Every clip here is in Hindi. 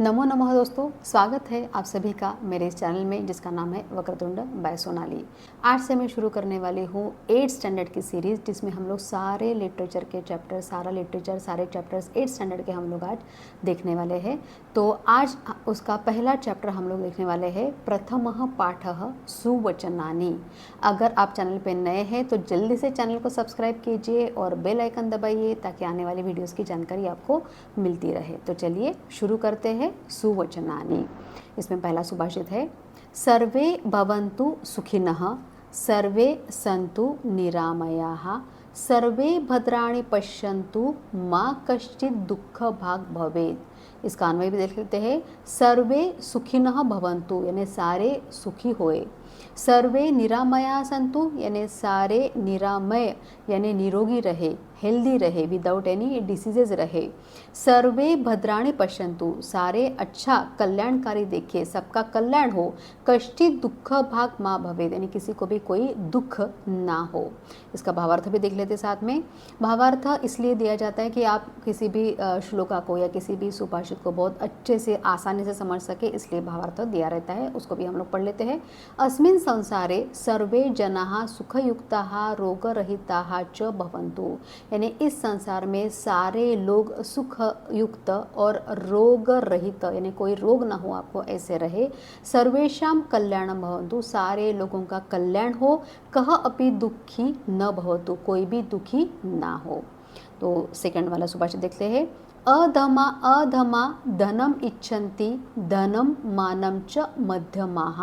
नमो नमः दोस्तों, स्वागत है आप सभी का मेरे इस चैनल में जिसका नाम है वक्रतुंड बाय सोनाली। आज से मैं शुरू करने वाली हूँ 8th स्टैंडर्ड की सीरीज़, जिसमें हम लोग सारे लिटरेचर के चैप्टर, सारे चैप्टर्स 8th स्टैंडर्ड के हम लोग आज देखने वाले हैं। तो आज उसका पहला चैप्टर हम लोग देखने वाले हैं, प्रथमः पाठः सुवचनानि। अगर आप चैनल पे नए हैं तो जल्दी से चैनल को सब्सक्राइब कीजिए और बेल आइकन दबाइए ताकि आने वाली वीडियोस की जानकारी आपको मिलती रहे। तो चलिए शुरू करते हैं सुवचनानि। इसमें पहला सुभाषित है, सर्वे भवन्तु सुखिनः, सर्वे सन्तु निरामयाः, सर्वे भद्राणि पश्यन्तु, मा कश्चित् दुःख भाग् भवेत्। इसका अन्वय भी देख लेते हैं, सर्वे सुखिनः भवन्तु यानी सारे सुखी होए, सर्वे निरामया संतु यानी सारे निरामय यानी निरोगी रहे, हेल्दी रहे, विदाउट एनी डिसीजेज रहे, सर्वे भद्राणि पश्यन्तु सारे अच्छा कल्याणकारी देखे, सबका कल्याण हो, कश्चित् दुःख भाग् मा भवेत् यानी किसी को भी कोई दुख ना हो। इसका भावार्थ भी देख लेते साथ में। भावार्थ इसलिए दिया जाता है कि आप किसी भी श्लोका को या किसी भी सुभाषित को बहुत अच्छे से आसानी से समझ सके, इसलिए भावार्थ दिया रहता है। उसको भी हम लोग पढ़ लेते हैं। अस्मिन् संसारे सर्वे जनाः सुखयुक्ताः रोगरहिताः च भवन्तु यानी इस संसार में सारे लोग सुख युक्त और रोग रहित यानी कोई रोग ना हो आपको ऐसे रहे, सर्वेषां कल्याणं भवन्तु सारे लोगों का कल्याण हो, कः अपि दुखी न भवतु कोई भी दुखी ना हो। तो सेकंड वाला सुभाषित देखते हैं, अधमा अधमा धनम इच्छन्ति धनम मानं च मध्यमाः,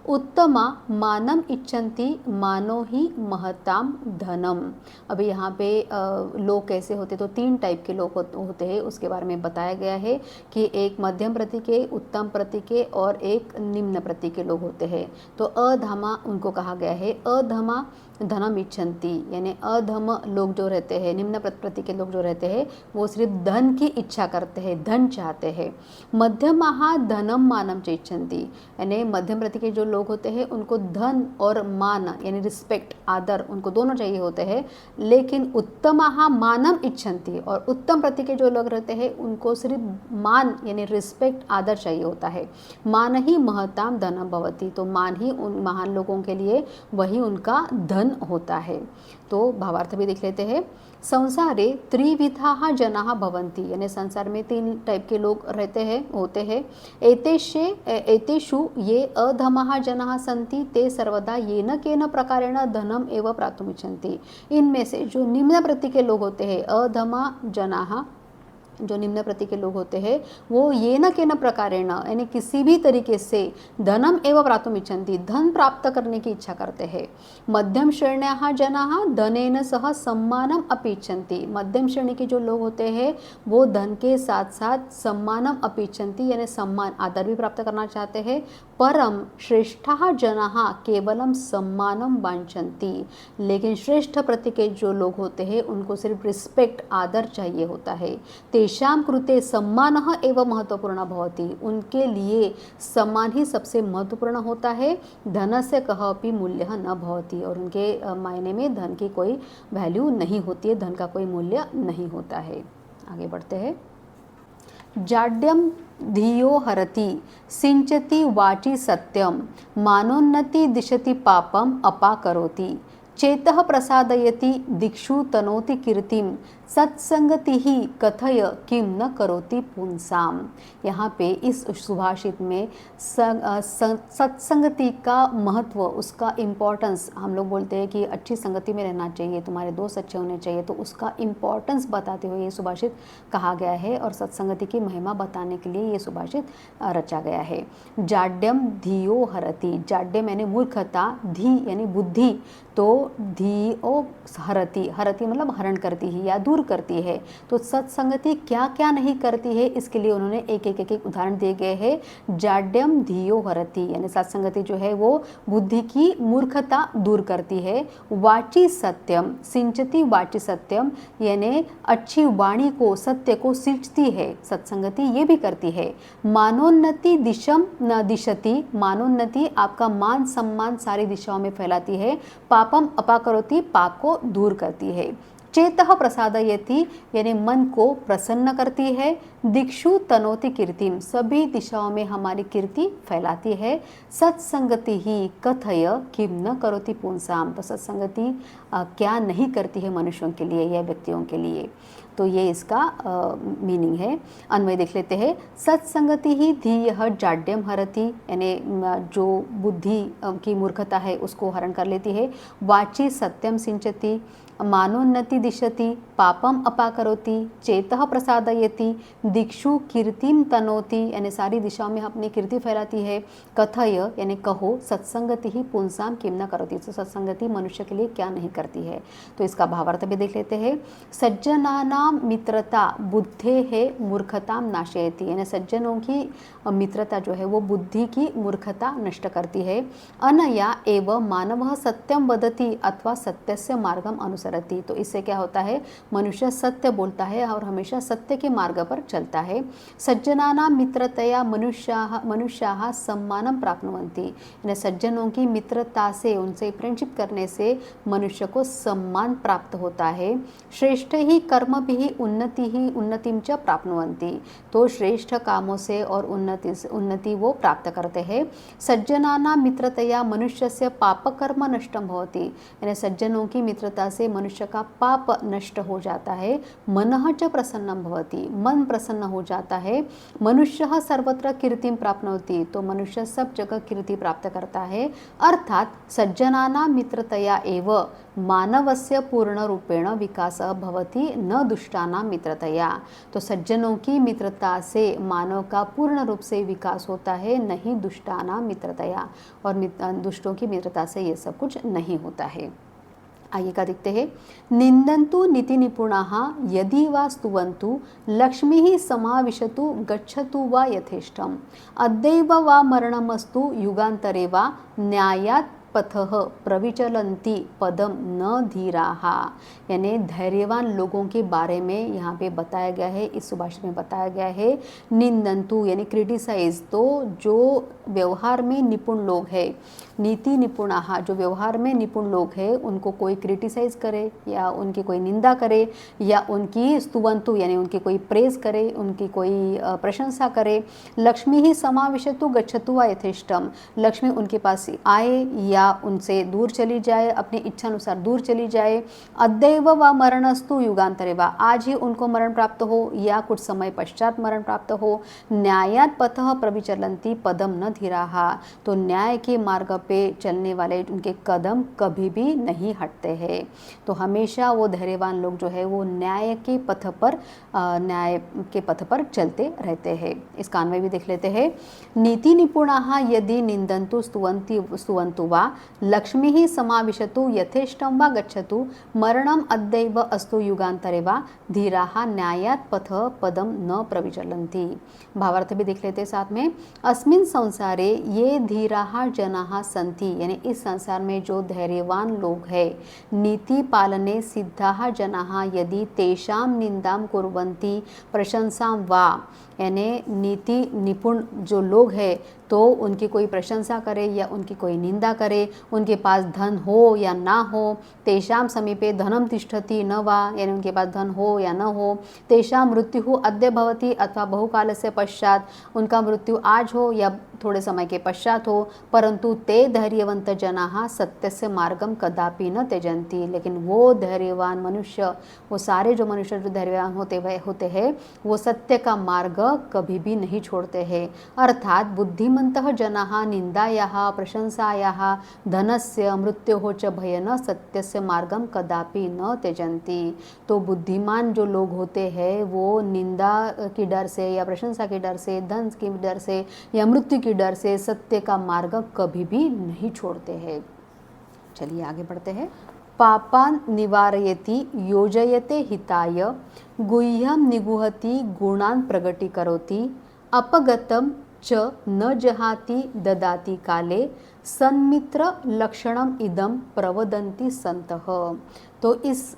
उत्तमा मानम इच्छन्ति मानो ही महताम धनम। अभी यहाँ पे लोग कैसे होते, तो 3 टाइप के लोग होते हैं उसके बारे में बताया गया है कि एक मध्यम प्रति के, उत्तम प्रति के और एक निम्न प्रति के लोग होते हैं। तो अधमा उनको कहा गया है, अधमा धनम इच्छन्ति यानी अधम लोग जो रहते हैं, निम्न प्रति के लोग जो रहते हैं वो सिर्फ धन की इच्छा करते हैं, धन चाहते हैं। मध्यमाः धनम मानम च इच्छन्ति यानी मध्यम प्रति के जो लोग होते हैं उनको धन और मान यानी रिस्पेक्ट, आदर, उनको दोनों चाहिए होते हैं। लेकिन उत्तमाः मानम इच्छन्ति और उत्तम प्रति के जो लोग रहते हैं उनको सिर्फ मान यानी रिस्पेक्ट, आदर चाहिए होता है। मान ही महताम धनम भवति, तो मान ही उन महान लोगों के लिए वही उनका धन होता है। तो भावार्थ भी देख लेते हैं, संसारे त्रिविधाः जनाः भवन्ति यानी संसार में 3 टाइप के लोग रहते हैं, होते हैं। एतेषु ये अधमाः जनाः सन्ति ते सर्वदा येन केन प्रकारेण धनम एव प्राप्तुमिच्छन्ति। इनमें से जो निम्न प्रति के लोग होते हैं, अधमा जनाः जो निम्न प्रति के लोग होते हैं वो ये न के न प्रकारेण यानी किसी भी तरीके से धनम एवं प्राप्तुम् इच्छन्ति धन प्राप्त करने की इच्छा करते हैं। मध्यम श्रेण्याः जनाः धनेन सह सम्मानम अपि इच्छन्ति, मध्यम श्रेणी के जो लोग होते हैं वो धन के साथ साथ सम्मानम अपि इच्छन्ति यानी सम्मान, आदर भी प्राप्त करना चाहते हैं। परम श्रेष्ठाः जनाः केवलम सम्मानम वांछन्ति, लेकिन श्रेष्ठ प्रति के जो लोग होते हैं उनको सिर्फ रिस्पेक्ट, आदर चाहिए होता है। तेषां कृते सम्मानः एव महत्वपूर्ण भवति, उनके लिए सम्मान ही सबसे महत्वपूर्ण होता है। धनस्य कः अपि मूल्यः न भवति और उनके मायने में धन की कोई वैल्यू नहीं होती है, धन का कोई मूल्य नहीं होता है। आगे बढ़ते हैं, जाड्यम धियो हरति सिंचति वाचि सत्यम, मानोन्नति दिशति पापम अपाकरोति, चेतः प्रसादयति दिक्षु तनोति कीर्तिम, सत्संगति ही कथय किम न करोति पुंसाम। यहाँ पे इस सुभाषित में सत्संगति का महत्व, उसका इम्पोर्टेंस, हम लोग बोलते हैं कि अच्छी संगति में रहना चाहिए, तुम्हारे दोस्त अच्छे होने चाहिए, तो उसका इम्पोर्टेंस बताते हुए ये सुभाषित कहा गया है और सत्संगति की महिमा बताने के लिए ये सुभाषित रचा गया है। जाड्यम धियो हरति, जाड्यम यानी मूर्खता, धी यानी बुद्धि, तो धियो हरति, हरति मतलब हरण करती ही या दूर करती है। तो सत्संगति क्या क्या नहीं करती है इसके लिए उन्होंने एक उदाहरण दिए गए हैं। जाड्यम धियो हरति यानी सत्संगति जो है वो बुद्धि की मूर्खता दूर करती है। वाची सत्यम सिंचती, वाची सत्यम यानी अच्छी वाणी को, सत्य को सिंचती है, सत्संगति ये भी करती है। मानोन्नति दिशम न दिशति, मानोन्नति आपका मान सम्मान सारी दिशाओं में फैलाती है। पापम अपाकरोति, पाप को दूर करती है। चेतः प्रसादयति यानी मन को प्रसन्न करती है। दिक्षु तनोति कीर्तिम सभी दिशाओं में हमारी कीर्ति फैलाती है। सत्संगति ही कथय किम न करोति पुंसाम तो सत्संगति क्या नहीं करती है मनुष्यों के लिए या व्यक्तियों के लिए। तो ये इसका मीनिंग है। अन्वय देख लेते हैं। सत्संगति ही धीयः जाड्यम हरति यानी जो बुद्धि की मूर्खता है उसको हरण कर लेती है। वाची सत्यम सिंचति मानोन्नति दिशति पापम अपाकरोति चेतः प्रसादयति दिक्षु कीर्तिम तनोति यानी सारी दिशाओं में अपनी कीर्ति फैलाती है। कथय यानी कहो सत्संगति ही पुंसाम किम न करोति तो सत्संगति मनुष्य के लिए क्या नहीं करती है। तो इसका भावार्थ भी देख लेते हैं। सज्जनानाम मित्रता बुद्धे है मूर्खताम नाशयति यानी सज्जनों की मित्रता जो है वो बुद्धि की मूर्खता नष्ट करती है। अनया एवं मानवः सत्यम वदति अथवा सत्यस्य मार्गम अनुसरति तो इससे क्या होता है मनुष्य सत्य बोलता है और हमेशा सत्य के मार्ग पर चलता है। सज्जनानाम मित्रतया मनुष्याः सम्मानम प्राप्नुवन्ति यानी सज्जनों की मित्रता से उनसे फ्रेंडशिप करने से मनुष्य को सम्मान प्राप्त होता है। श्रेष्ठ ही कर्म भी उन्नतिम च प्राप्नुवन्ति तो श्रेष्ठ कामों से और उन्नति वो प्राप्त करते हैं। सज्जनानां मित्रतया मनुष्यस्य पापकर्म नष्टं भवति यानी सज्जनों की मित्रता से मनुष्य का पाप नष्ट हो जाता है। मनः च प्रसन्नं भवति मन प्रसन्न हो जाता है। मनुष्यः सर्वत्र कीर्तिं प्राप्नोति तो मनुष्य सब जगह कीर्ति प्राप्त करता है। अर्थात सज्जनानां मित्रतया एव मानवस्य पूर्ण रूपेण विकासः भवति न दुष्टानां मित्रतया तो सज्जनों की मित्रता से मानव का पूर्ण रूप से विकास होता है नहीं दुष्टानां मित्रतया और दुष्टों की मित्रता से ये सब कुछ नहीं होता है। आइए का देखते हैं। निंदन्तु नीति निपुणाः यदि वा स्तुवन्तु लक्ष्मीः समाविशतु गच्छतु वा यथेष्टम् अद्यैव वा मरणमस्तु युगान्तरे वा न्यायात् पथः प्रविचलन्ति पदम न धीराः यानी धैर्यवान लोगों के बारे में यहाँ पे बताया गया है। इस सुभाषित में बताया गया है निंदन्तु यानी क्रिटिसाइज तो जो व्यवहार में निपुण लोग हैं नीति निपुणाः जो व्यवहार में निपुण लोग हैं उनको कोई क्रिटिसाइज करे या उनकी कोई निंदा करे या उनकी स्तुवन्तु यानी उनकी कोई प्रेज करे उनकी कोई प्रशंसा करे। लक्ष्मी ही समाविशतु गच्छतु वा यथेष्टम लक्ष्मी उनके पास आए या उनसे दूर चली जाए अपनी इच्छा अनुसार दूर चली जाए। अद्यैव वा मरणस्तु युगांतरे वा आज ही उनको मरण प्राप्त हो या कुछ समय पश्चात मरण प्राप्त हो। न्यायात् पथः प्रविचलन्ति पदम न धीराः तो न्याय के मार्ग पे चलने वाले उनके कदम कभी भी नहीं हटते हैं। तो हमेशा वो धैर्यवान लोग जो है वो न्याय के पथ पर चलते रहते हैं। इसका अन्वय भी देख लेते हैं। नीति निपुणाः यदि निंदन्तु स्तुवन्तु वा लक्ष्मीः समाविशतु यथेष्टं वा गच्छतु मरणम् अद्यैव अस्तु युगान्तरे वा धीराः न्यायात् पथ पदम न प्रविचलन्ति। भावार्थ भी देख लेते साथ में। अस्मिन् संसारे ये धीराः जनाः सन्ति यानी इस संसार में जो धैर्यवान लोग हैं नीति पालने सिद्धाः जनाः यदि तेषां निंदां कुर्वन्ति प्रशंसां वा यानी नीति निपुण जो लोग हैं तो उनकी कोई प्रशंसा करे या उनकी कोई निंदा करे उनके पास धन हो या ना हो। तेषां समीपे धनम तिष्ठति न वा यानी उनके पास धन हो या न हो। तेषां मृत्युः अद्य भवति अथवा बहुकालस्य पश्चात उनका मृत्यु आज हो या थोड़े समय के पश्चात हो। परंतु ते धैर्यवंत जनाः सत्यस्य मार्गम कदापि न त्यजन्ति लेकिन वो धैर्यवान मनुष्य वो सारे जो मनुष्य जो धैर्यवान होते हैं वो सत्य का मार्ग कभी भी नहीं छोड़ते हैं। अर्थात बुद्धिमन्तः जनाः निंदायाः प्रशंसायाः धनस्य मृत्योः च भयेन सत्यस्य मार्गम कदापि न त्यजन्ति तो बुद्धिमान जो लोग होते हैं वो निंदा की डर से या प्रशंसा के डर से धन के डर से या मृत्यु की डर से सत्य का मार्ग कभी भी नहीं छोड़ते हैं। चलिए आगे बढ़ते हैं। पापान् निवारयति योजयते हिताय गुह्यं निगुहति गुणान् प्रगटीकरोति अपगतं च न जहाति ददाति काले सन्मित्र लक्षणम इदम प्रवदन्ति संतः। तो इस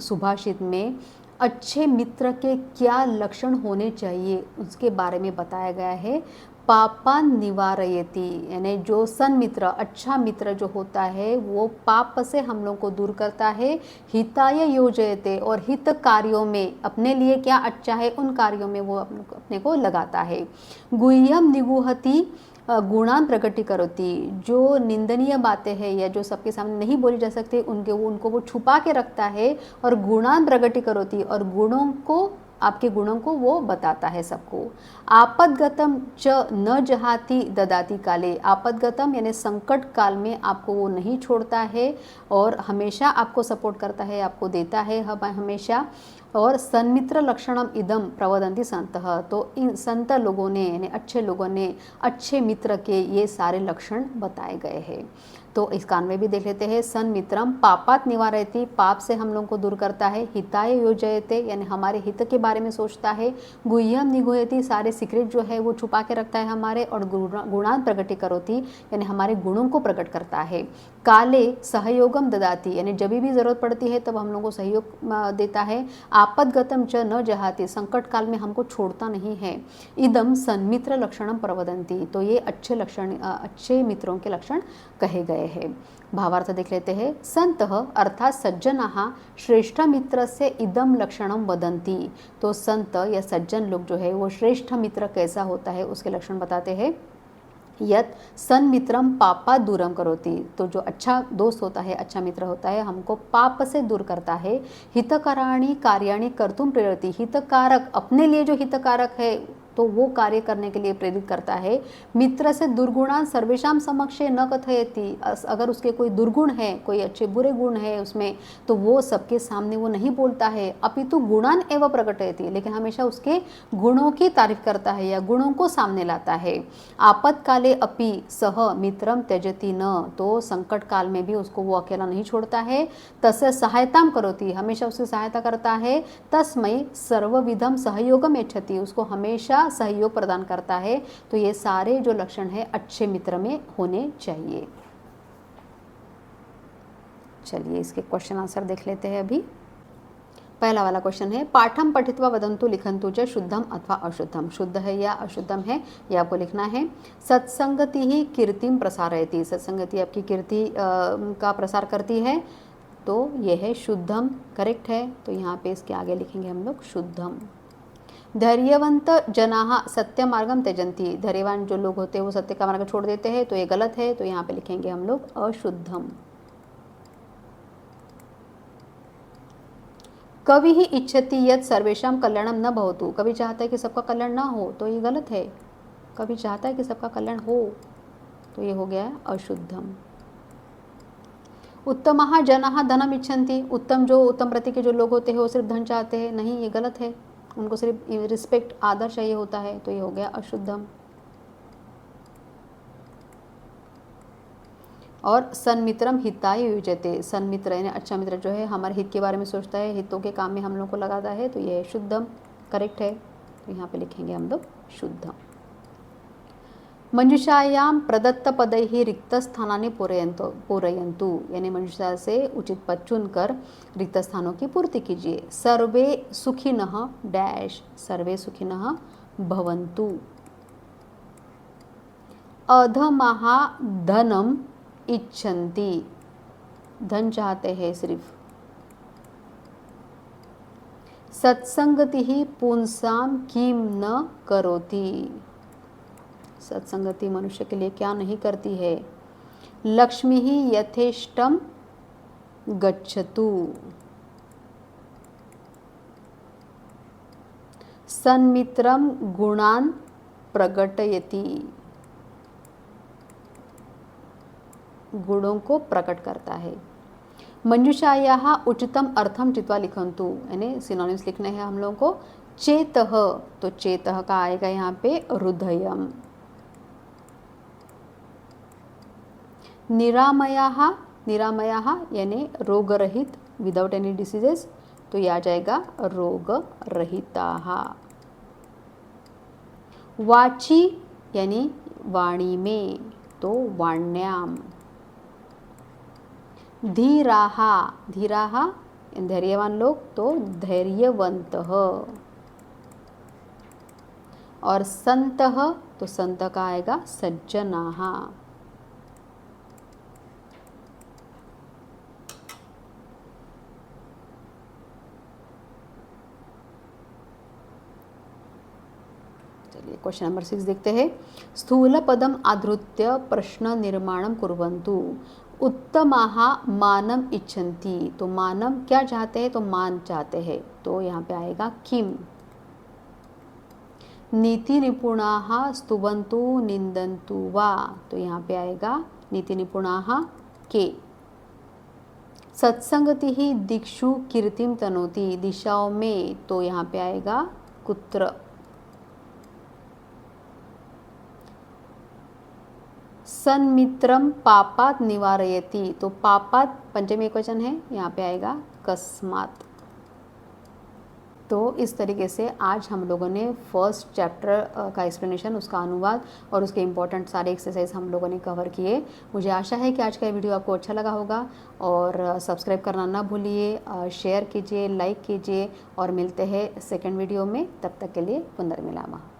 सुभाषित में अच्छे मित्र के क्या लक्षण होने चाहिए उसके बारे में बताया गया है। पापा निवारयति, यानी जो सन्मित्र, अच्छा मित्र जो होता है वो पाप से हम लोग को दूर करता है। हिताय योजयते, और हित कार्यों में, अपने लिए क्या अच्छा है उन कार्यों में वो अपने को लगाता है। गुह्यम निगुहति गुणान प्रकटी करोती, जो निंदनीय बातें हैं या जो सबके सामने नहीं बोली जा सकती उनको वो छुपा के रखता है। और गुणान प्रकटी करोती, और गुणों को, आपके गुणों को वो बताता है सबको। आपदगतम च न जहाती ददाती काले, आपदगतम यानी संकट काल में आपको वो नहीं छोड़ता है और हमेशा आपको सपोर्ट करता है, आपको देता है हमेशा। और सन्मित्र लक्षणम इदम प्रवदंती संतः, तो इन संत लोगों ने यानी अच्छे लोगों ने अच्छे मित्र के ये सारे लक्षण बताए गए हैं। तो इस कान में भी देख लेते हैं। सन्मित्रम पापात निवारयति, पाप से हम लोगों को दूर करता है। हिताय योजयते, यानी हमारे हित के बारे में सोचता है। गुह्यम निगुह्यति, सारे सीक्रेट जो है वो छुपा के रखता है हमारे। और गुणान प्रगति करोति, यानी हमारे गुणों को प्रकट करता है। काले सहयोगम ददाति, यानी जब भी ज़रूरत पड़ती है तब हम लोगों को सहयोग देता है। आपदगतम च न जहाति, संकट काल में हमको छोड़ता नहीं है। इदम सन्मित्र लक्षणम प्रवदंती, तो ये अच्छे लक्षण, अच्छे मित्रों के लक्षण कहे गए हैं। भावार्थ देख लेते हैं। संतः अर्थात सज्जनाः श्रेष्ठ मित्र से इदम लक्षणम वदंती, तो संत या सज्जन लोग जो है वो श्रेष्ठ मित्र कैसा होता है उसके लक्षण बताते हैं। यत सन्मित्रम पापा दूरम करोति, तो जो अच्छा दोस्त होता है, अच्छा मित्र होता है, हमको पाप से दूर करता है। हितकाराणि कार्याणि कर्तुम प्रेरति, हितकारक, अपने लिए जो हितकारक है तो वो कार्य करने के लिए प्रेरित करता है। मित्र से दुर्गुणान सर्वेशाम समक्षे न कथयति, अगर उसके कोई दुर्गुण है, कोई अच्छे बुरे गुण है उसमें, तो वो सबके सामने वो नहीं बोलता है। अपितु गुणान एवं प्रकटयति, लेकिन हमेशा उसके गुणों की तारीफ करता है या गुणों को सामने लाता है। आपत्काले अपि सह मित्रम त्यजति न, तो संकट काल में भी उसको वो अकेला नहीं छोड़ता है। तस्य सहायताम करोति, हमेशा उसकी सहायता करता है। तस्मै सर्वविधम सहयोगम यच्छति, उसको हमेशा सहयोग प्रदान करता है। तो ये सारे जो लक्षण है अच्छे मित्र में होने चाहिए। चलिए इसके क्वेश्चन आंसर देख लेते हैं अभी। पहला वाला क्वेश्चन है, पाठम पठित्वा वदंतु लिखंतु च शुद्धम अथवा अशुद्धम, शुद्ध है या अशुद्धम है ये आपको लिखना है। सत्संगति ही कीर्तिम प्रसारयति, सत्संगति आपकी कीर्ति का प्रसार करती है, तो यह है शुद्धम, करेक्ट है। तो यहाँ पे इसके आगे लिखेंगे हम लोग शुद्धम। धैर्यवंत जनाः सत्य मार्गम त्यजंती, धैर्यवान जो लोग होते हैं वो सत्य का मार्ग छोड़ देते हैं, तो ये गलत है। तो यहाँ पे लिखेंगे हम लोग अशुद्धम। कवि ही इच्छति यत् सर्वेषां कल्याणम न भवतु, कवि चाहता है कि सबका कल्याण ना हो, तो ये गलत है। कवि चाहता है कि सबका कल्याण हो, तो ये हो गया है अशुद्धम। उत्तमः जनाः धनम इच्छन्ति, उत्तम प्रति के जो लोग होते हैं वो सिर्फ धन चाहते हैं, नहीं, ये गलत है। उनको सिर्फ रिस्पेक्ट, आदर चाहिए होता है, तो ये हो गया अशुद्धम। और सन्मित्रम हिताय युज्यते, सन्मित्र यानी अच्छा मित्र जो है हमारे हित के बारे में सोचता है, हितों के काम में हम लोग को लगाता है, तो ये है शुद्धम, करेक्ट है। तो यहाँ पे लिखेंगे हम लोग शुद्धम। मंजुषायाम प्रदत्त पदैः रिक्त स्थानानि पूरयन्तु, यानी मंजुषा से उचित पद चुनकर रिक्त स्थानों की पूर्ति कीजिए। सर्वे सुखिनः डैश, सर्वे सुखिनः भवन्तु। अधमाः धनम इच्छन्ति, धन चाहते हैं सिर्फ। सत्संगति पुंसाम किम न करोति, सत्संगति मनुष्य के लिए क्या नहीं करती है। लक्ष्मी ही यथेष्टम गच्छतु, सन्मित्रम गुणान प्रकटयति, गुणों को प्रकट करता है। मंजुषायाः उचितम अर्थम चित्वा लिखन्तु, यानी सिनोनिम्स लिखने हैं हम लोगों को। चेतः, तो चेतः का आएगा यहाँ पे हृदयम। निरामयाः, निरामयाः यानी रोग रहित, विदाउट एनी डिसीजेस, तो ये आ जाएगा रोग रहिताः। वाची यानी वाणी में, तो वाण्याम। धीराः, धीराः धैर्यवान लोग, तो धैर्यवन्तः। और संतः तो संत का आएगा सज्जनाः। चलिए क्वेश्चन नंबर 6 देखते हैं। स्थूल पदम आधृत्य प्रश्न निर्माणम कुर्वन्तु उत्तमाः मानम इच्छन्ति। तो मानम क्या चाहते हैं, तो मान चाहते हैं, तो यहाँ पे आएगा किम। नीति निपुणाः स्तुवन्तु निंदन्तु वा, तो यहाँ पे आएगा नीति निपुणाः के। सत्संगति ही दिक्षु कीर्तिम तनोति, दिशाओं में, तो यहाँ पे आएगा कुत्र। सन्मित्रम पापात निवारयति, तो पापात पंचमी एकवचन है, यहाँ पे आएगा कस्मात। तो इस तरीके से आज हम लोगों ने फर्स्ट चैप्टर का एक्सप्लेनेशन, उसका अनुवाद और उसके इम्पोर्टेंट सारे एक्सरसाइज हम लोगों ने कवर किए। मुझे आशा है कि आज का वीडियो आपको अच्छा लगा होगा और सब्सक्राइब करना ना भूलिए, शेयर कीजिए, लाइक कीजिए और मिलते हैं सेकंड वीडियो में। तब तक के लिए पुनर्मिलामः।